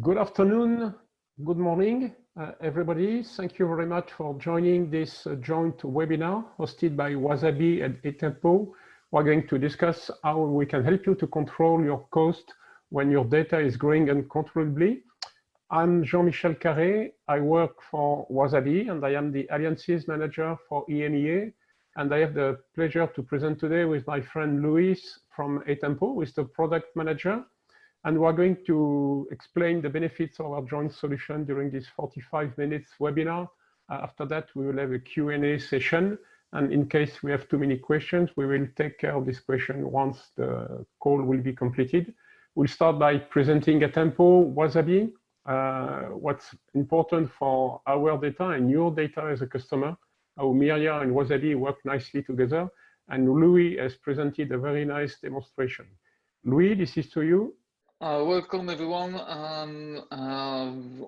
Good afternoon, good morning, everybody. Thank you very much for joining this joint webinar hosted by Wasabi and Atempo. We're going to discuss how we can help you to control your cost when your data is growing uncontrollably. I'm Jean-Michel Carré. I work for Wasabi and I am the Alliances Manager for EMEA. And I have the pleasure to present today with my friend Luis from Atempo, who is the Product Manager. And we're going to explain the benefits of our joint solution during this 45 minutes webinar. After that, we will have a Q&A session. And in case we have too many questions, we will take care of this question once the call will be completed. We'll start by presenting Atempo Wasabi, what's important for our data and your data as a customer, how Miria and Wasabi work nicely together. And Louis has presented a very nice demonstration. Louis, this is to you. Welcome everyone.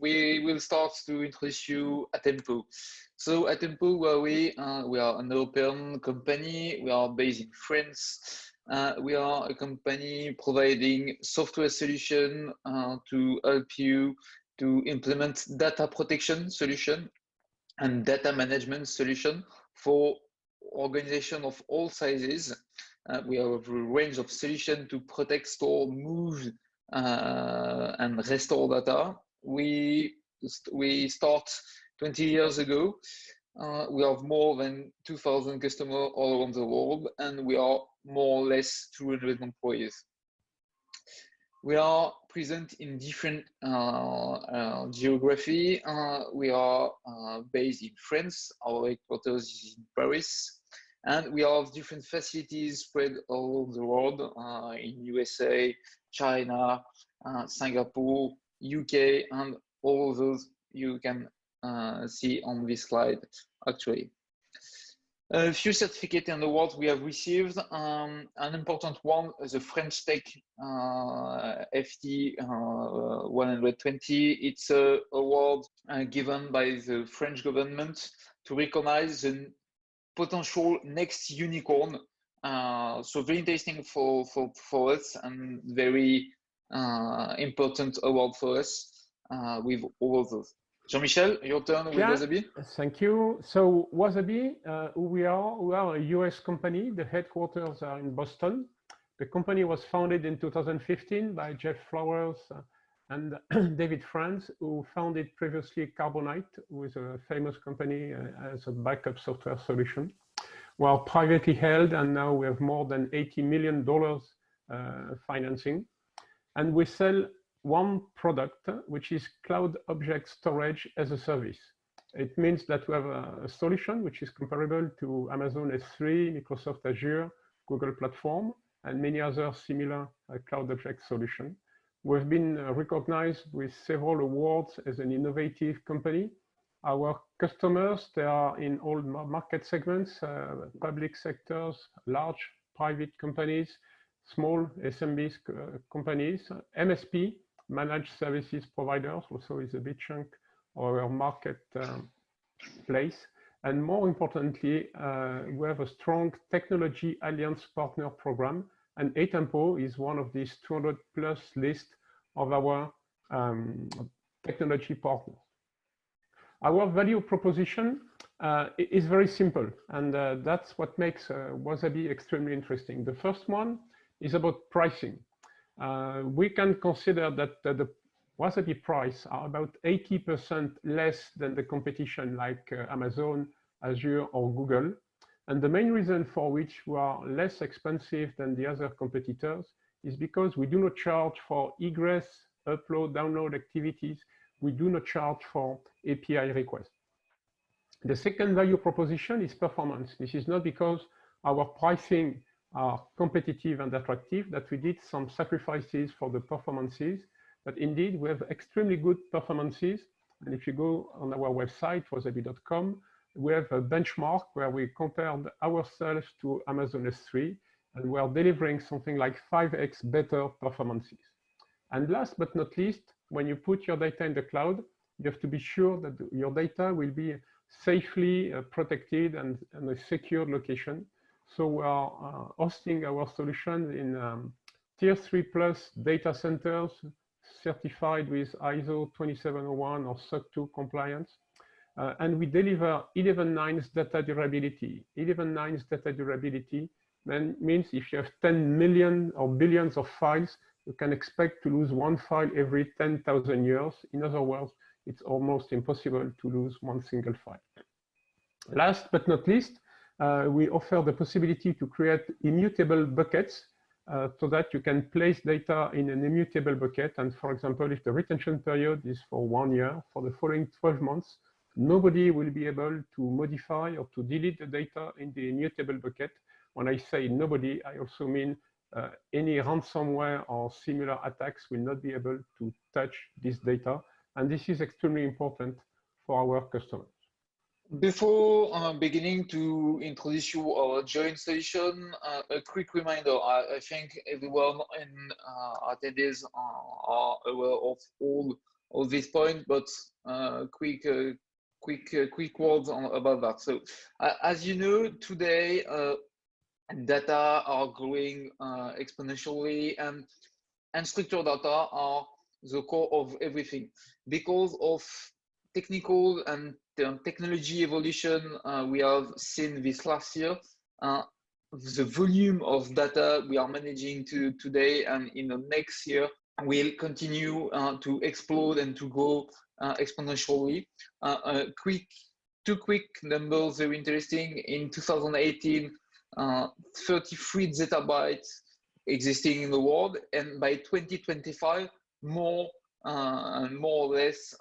We will start to introduce you Atempo. So Atempo, we are an European company. We are based in France. We are a company providing software solution to help you to implement data protection solution and data management solution for organization of all sizes. We have a range of solutions to protect, store, move, and restore data. We start 20 years ago. We have more than 2,000 customers all around the world, and we are more or less 200 employees. We are present in different geography. We are based in France. Our headquarters is in Paris. And we have different facilities spread all over the world, in USA, China, Singapore, UK, and all of those you can see on this slide, actually. A few certificates and awards we have received. An important one is the French Tech FT 120. It's an award given by the French government to recognize the potential next unicorn. So very interesting for us and very important award for us with all of those. Jean-Michel, your turn with Wasabi. Thank you. So Wasabi, who we are a US company. The headquarters are in Boston. The company was founded in 2015 by Jeff Flowers and David Franz, who founded previously Carbonite, who is a famous company as a backup software solution. We are privately held, and now we have more than $80 million financing. And we sell one product, which is Cloud Object Storage as a Service. It means that we have a solution which is comparable to Amazon S3, Microsoft Azure, Google Platform, and many other similar Cloud Object solutions. We've been recognized with several awards as an innovative company. Our customers, they are in all market segments, public sectors, large private companies, small SMBs companies, MSP, managed services providers, also is a big chunk of our market place. And more importantly, we have a strong technology alliance partner program, and Atempo is one of these 200 plus list of our technology partners. Our value proposition is very simple, and that's what makes Wasabi extremely interesting. The first one is about pricing. We can consider that the Wasabi price are about 80% less than the competition like Amazon, Azure, or Google. And the main reason for which we are less expensive than the other competitors is because we do not charge for egress, upload, download activities. We do not charge for API requests. The second value proposition is performance. This is not because our pricing are competitive and attractive that we did some sacrifices for the performances, but indeed we have extremely good performances. And if you go on our website, wasabi.com, we have a benchmark where we compared ourselves to Amazon S3, and we are delivering something like 5x better performances. And last but not least, when you put your data in the cloud, you have to be sure that your data will be safely protected and in a secure location. So we are hosting our solution in tier 3 plus data centers, certified with ISO 27001 or SOC 2 compliance. And we deliver 11 nines data durability. 11 nines data durability means if you have 10 million or billions of files, you can expect to lose one file every 10,000 years. In other words, it's almost impossible to lose one single file. Last but not least, we offer the possibility to create immutable buckets so that you can place data in an immutable bucket. And for example, if the retention period is for 1 year, for the following 12 months, nobody will be able to modify or to delete the data in the immutable bucket. When I say nobody, I also mean any ransomware or similar attacks will not be able to touch this data. And this is extremely important for our customers. Before beginning to introduce you our joint solution, a quick reminder. I think everyone in attendees are aware of all of these points, but quick words about that. So, as you know, today data are growing exponentially, and structured data are the core of everything because of technical and technology evolution we have seen this last year. The volume of data we are managing today and in the next year will continue to explode and to grow exponentially. Two quick numbers, very interesting. In 2018, 33 zettabytes existing in the world, and by 2025, more or less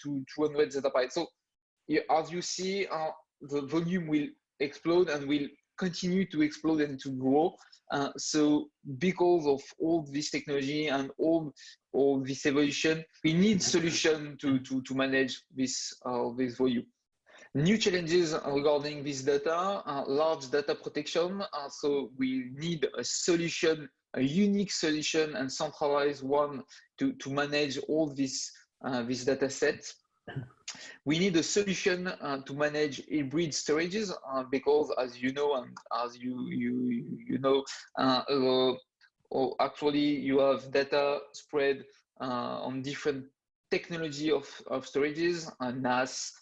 to 200 zettabytes. So as you see, the volume will explode and will continue to explode and to grow. So because of all this technology and all this evolution, we need solution to manage this volume. New challenges regarding this data, large data protection. So we need a solution, a unique solution and centralized one to manage all this data set. We need a solution to manage hybrid storages because, as you know, and as you know, actually you have data spread on different technology of storages, NAS,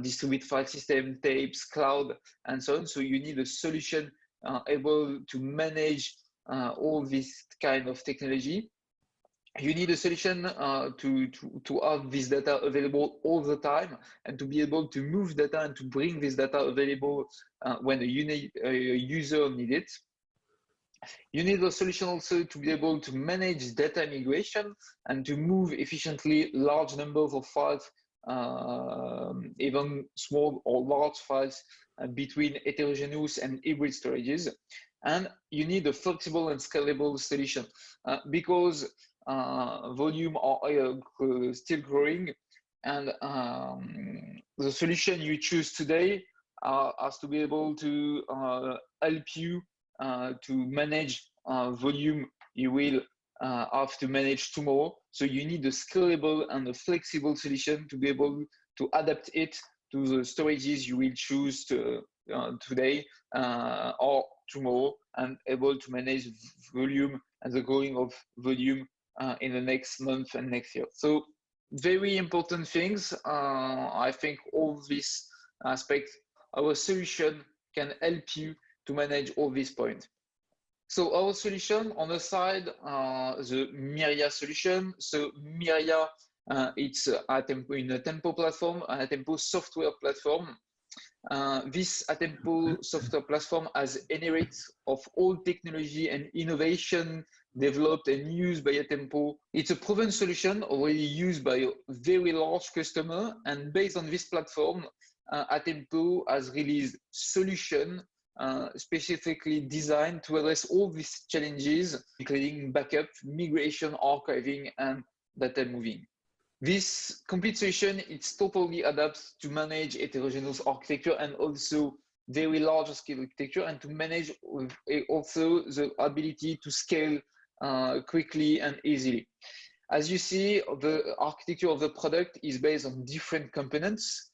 distributed file system, tapes, cloud, and so on. So you need a solution able to manage all this kind of technology. You need a solution to have this data available all the time and to be able to move data and to bring this data available when a user needs it. You need a solution also to be able to manage data migration and to move efficiently large numbers of files, even small or large files between heterogeneous and hybrid storages. And you need a flexible and scalable solution because volume are still growing, and the solution you choose today has to be able to help you to manage volume you will have to manage tomorrow. So you need a scalable and a flexible solution to be able to adapt it to the storages you will choose today or tomorrow, and able to manage volume and the growing of volume in the next month and next year. So very important things. I think all these aspects, our solution can help you to manage all these points. So our solution on the side, the Miria solution. So Miria, it's Atempo in a Atempo platform, an Atempo software platform. This Atempo software platform has inherit of all technology and innovation developed and used by Atempo. It's a proven solution already used by a very large customer, and based on this platform, Atempo has released solution specifically designed to address all these challenges, including backup, migration, archiving, and data moving. This complete solution, it's totally adapted to manage heterogeneous architecture and also very large scale architecture, and to manage also the ability to scale quickly and easily. As you see, the architecture of the product is based on different components.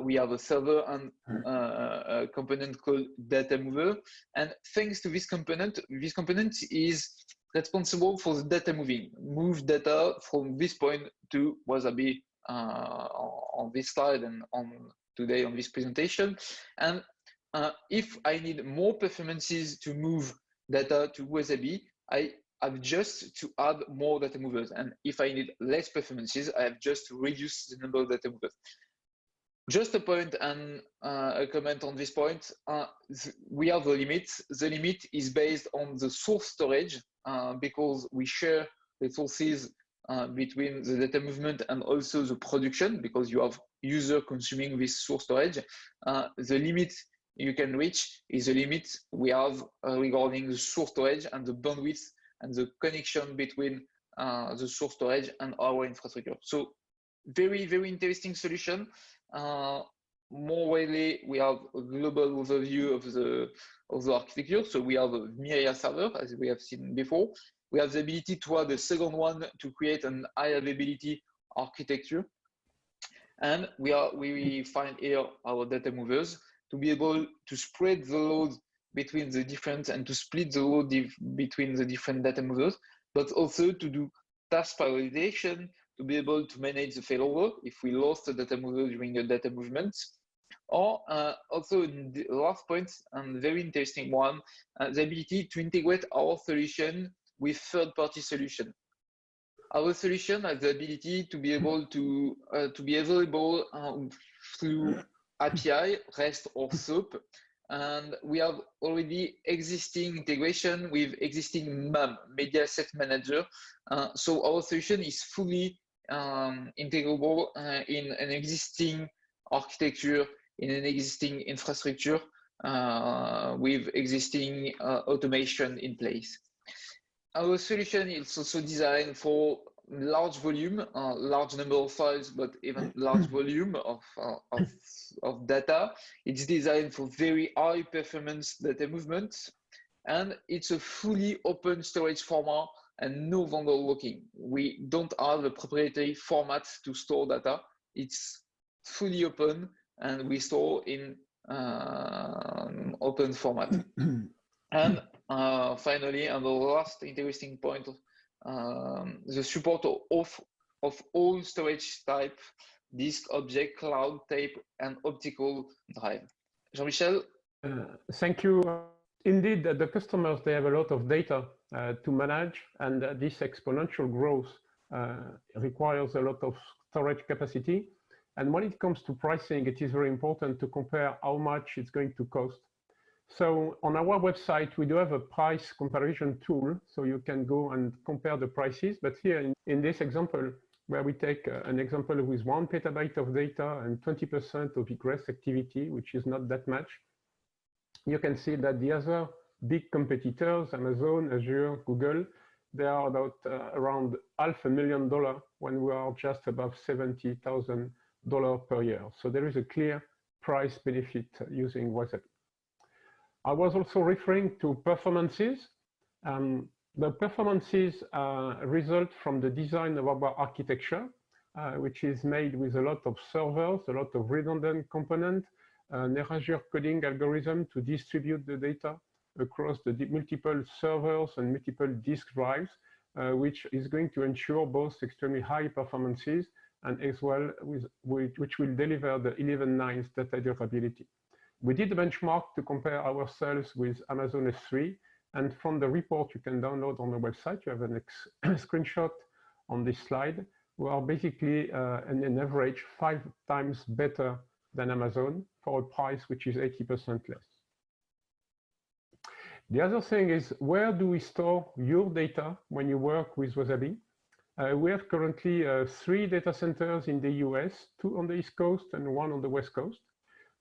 We have a server and a component called data mover. And thanks to this component is responsible for the data move data from this point to Wasabi on this slide and on today on this presentation. And if I need more performances to move data to Wasabi, I have just to add more data movers. And if I need less performances, I have just to reduce the number of data movers. Just a point and a comment on this point. We have the limit. The limit is based on the source storage because we share resources between the data movement and also the production because you have user consuming this source storage. The limit you can reach is the limit we have regarding the source storage and the bandwidth and the connection between the source storage and our infrastructure. So very, very interesting solution. More widely, we have a global overview of the architecture. So we have a Miria server, as we have seen before. We have the ability to add a second one to create an high availability architecture. And we find here our data movers to be able to spread the load between the different and to split the load between the different data movers, but also to do task prioritization, to be able to manage the failover if we lost a data mover during a data movement. Or also the last point, and very interesting one, the ability to integrate our solution with third-party solution. Our solution has the ability to be able to be available through API, REST or SOAP, and we have already existing integration with existing MAM, Media Asset Manager. So our solution is fully integrable in an existing architecture, in an existing infrastructure with existing automation in place. Our solution is also designed for large volume, large number of files, but even large volume of data. It's designed for very high performance data movements, and it's a fully open storage format and no vendor locking. We don't have a proprietary format to store data. It's fully open and we store in open format. And finally, and the last interesting point, the support of all storage type, disk, object, cloud, tape, and optical drive. Jean-Michel? Thank you. Indeed, the customers, they have a lot of data to manage, and this exponential growth requires a lot of storage capacity. And when it comes to pricing, it is very important to compare how much it's going to cost. So on our website, we do have a price comparison tool, so you can go and compare the prices. But here in this example, where we take an example with 1 petabyte of data and 20% of egress activity, which is not that much, you can see that the other big competitors, Amazon, Azure, Google, they are about around $500,000 when we are just above $70,000 per year. So there is a clear price benefit using Wasabi. I was also referring to performances. The performances result from the design of our architecture, which is made with a lot of servers, a lot of redundant components, an Azure coding algorithm to distribute the data across the multiple servers and multiple disk drives, which is going to ensure both extremely high performances and as well which will deliver the 11.9 data durability. We did a benchmark to compare ourselves with Amazon S3, and from the report you can download on the website, you have a screenshot on this slide. We are basically an average 5 times better than Amazon for a price which is 80% less. The other thing is, where do we store your data when you work with Wasabi? We have currently 3 data centers in the US, 2 on the East Coast and 1 on the West Coast.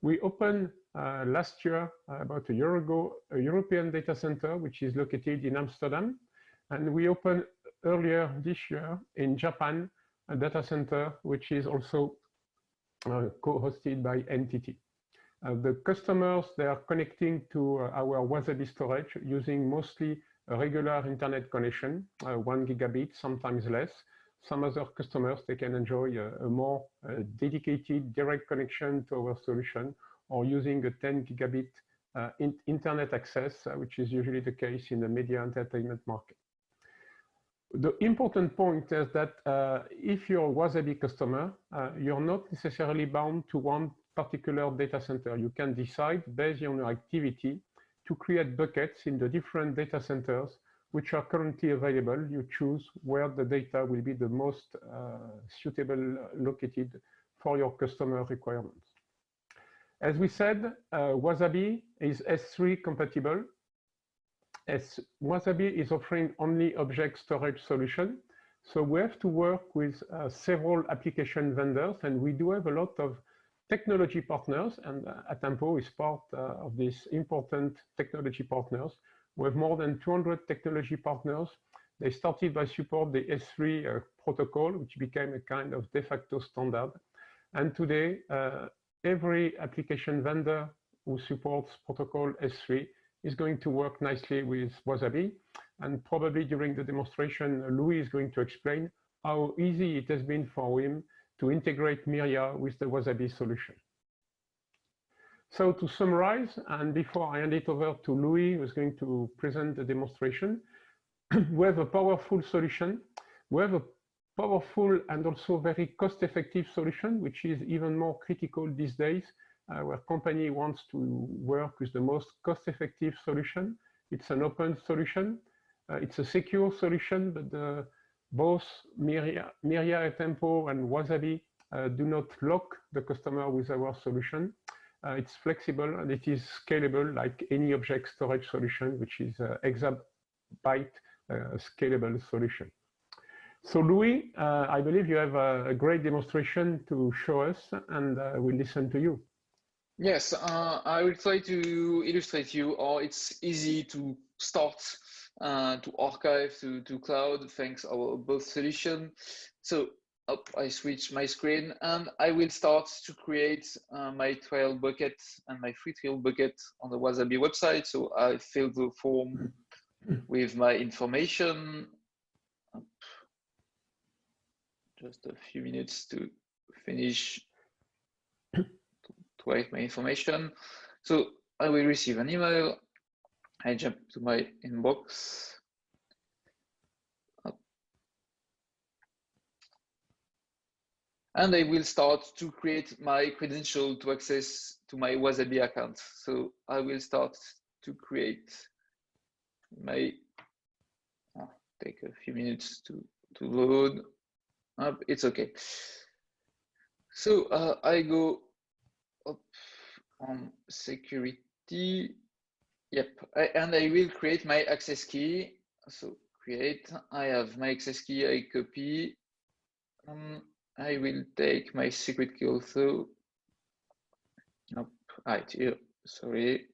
We opened last year, about a year ago, a European data center, which is located in Amsterdam. And we opened earlier this year in Japan, a data center, which is also co-hosted by NTT. The customers, they are connecting to our Wasabi storage using mostly a regular internet connection, 1 gigabit, sometimes less. Some other customers, they can enjoy a more dedicated direct connection to our solution, or using a 10 gigabit internet access, which is usually the case in the media entertainment market. The important point is that if you're a Wasabi customer, you're not necessarily bound to one particular data center. You can decide based on your activity to create buckets in the different data centers which are currently available. You choose where the data will be the most suitable located for your customer requirements. As we said, Wasabi is S3 compatible. As Wasabi is offering only object storage solution, so we have to work with several application vendors, and we do have a lot of technology partners, and Atempo is part of these important technology partners. We have more than 200 technology partners. They started by support the S3 protocol, which became a kind of de facto standard. And today, every application vendor who supports protocol S3 is going to work nicely with Wasabi. And probably during the demonstration, Louis is going to explain how easy it has been for him to integrate Miria with the Wasabi solution. So to summarize, and before I hand it over to Louis, who's going to present the demonstration, we have a powerful solution. We have a powerful and also very cost-effective solution, which is even more critical these days, where company wants to work with the most cost-effective solution. It's an open solution. It's a secure solution, but both Miria, Atempo, and Wasabi do not lock the customer with our solution. It's flexible and it is scalable like any object storage solution, which is exabyte scalable solution. So Louis, I believe you have a great demonstration to show us, and we'll listen to you. Yes, I will try to illustrate you how it's easy to start to archive to cloud thanks our both solution. So I switch my screen and I will start to create my trial bucket and my free trial bucket on the Wasabi website. So I fill the form with my information. Just a few minutes to finish to write my information. So I will receive an email. I jump to my inbox. And I will start to create my credential to access to my Wasabi account. So I will start to create my, take a few minutes to load up. It's okay. So I go up on security. Yep, and I will create my access key. So create, I have my access key, I copy. I will take my secret key also. Right here, sorry,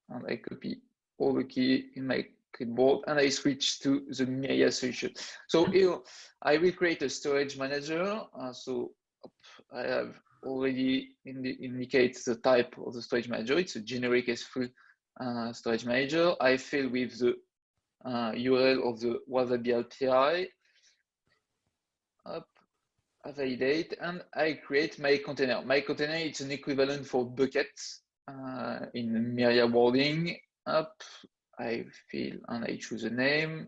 and I copy all the key in my clipboard and I switch to the Miria solution. So here I will create a storage manager. So I have already indicate the type of the storage manager. It's a generic S3 storage manager. I fill with the URL of the Wasabi API. I validate and I create my container. My container is an equivalent for buckets in Miria wording. I fill and I choose a name.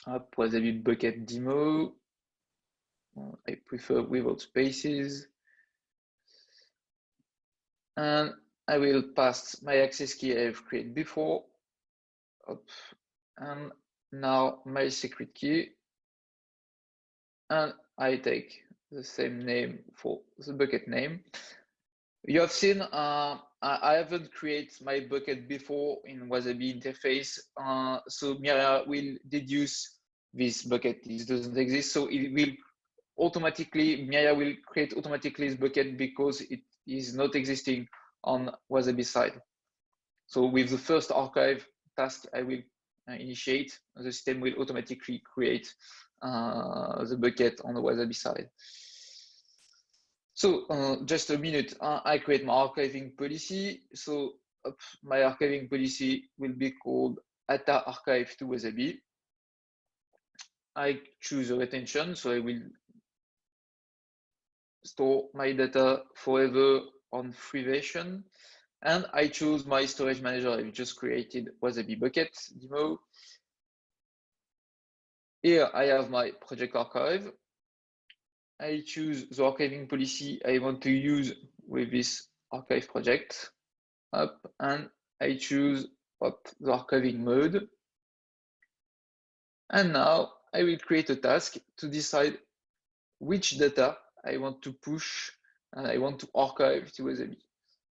Wasabi bucket demo. I prefer without spaces. And I will pass my access key I've created before. And now my secret key. And I take the same name for the bucket name. You have seen I haven't created my bucket before in Wasabi interface. So Miria will deduce this bucket. This doesn't exist. So it will automatically, Miria will create automatically this bucket because it is not existing on Wasabi side. So with the first archive task I will initiate, the system will automatically create the bucket on the Wasabi side. So just a minute, I create my archiving policy. So my archiving policy will be called ATA archive to Wasabi. I choose a retention, so I will store my data forever on free version. And I choose my storage manager. I've just created Wasabi bucket demo. Here I have my project archive. I choose the archiving policy I want to use with this archive project. Up, and I choose the archiving mode. And now I will create a task to decide which data I want to push and I want to archive to Wasabi.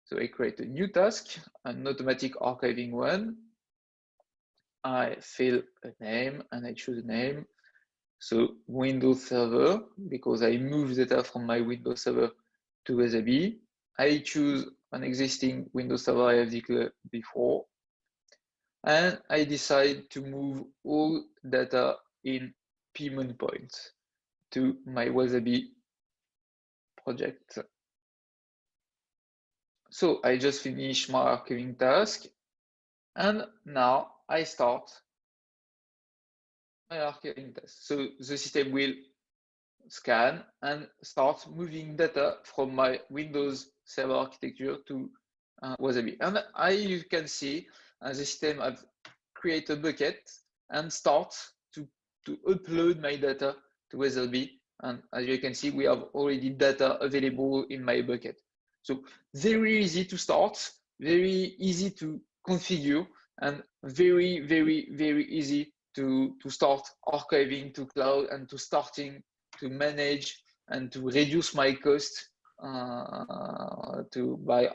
So I create a new task, an automatic archiving one. I fill a name and I choose a name. So Windows Server, because I move data from my Windows Server to Wasabi. I choose an existing Windows Server I have declared before. And I decide to move all data in payment points to my Wasabi project. So I just finished my archiving task, and now I start my archiving task. So the system will scan and start moving data from my Windows Server architecture to Wasabi. And you can see the system has created a bucket and start to upload my data to Wasabi. And as you can see, we have already data available in my bucket. So very easy to start, very easy to configure, and very, very, very easy to start archiving to cloud and to starting to manage and to reduce my cost by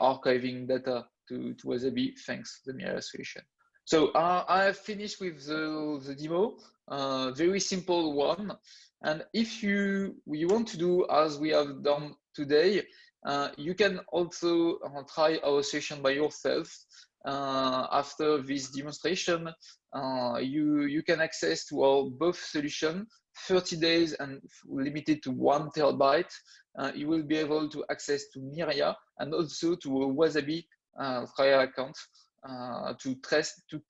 archiving data to Wasabi thanks to the Miria solution. So I have finished with the demo, very simple one. And if you want to do as we have done today, you can also try our session by yourself. After this demonstration, you can access to our both solution, 30 days and limited to 1 terabyte. You will be able to access to Miria and also to a Wasabi trial account to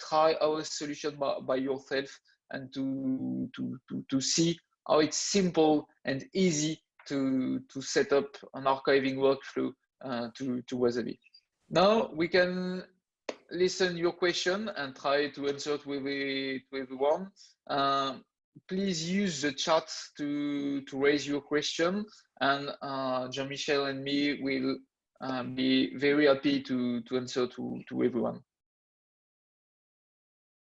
try our solution by yourself and to see how it's simple and easy to set up an archiving workflow to Wasabi. Now we can listen your question and try to answer to everyone. Please use the chat to raise your question, and Jean-Michel and me will be very happy to answer to everyone.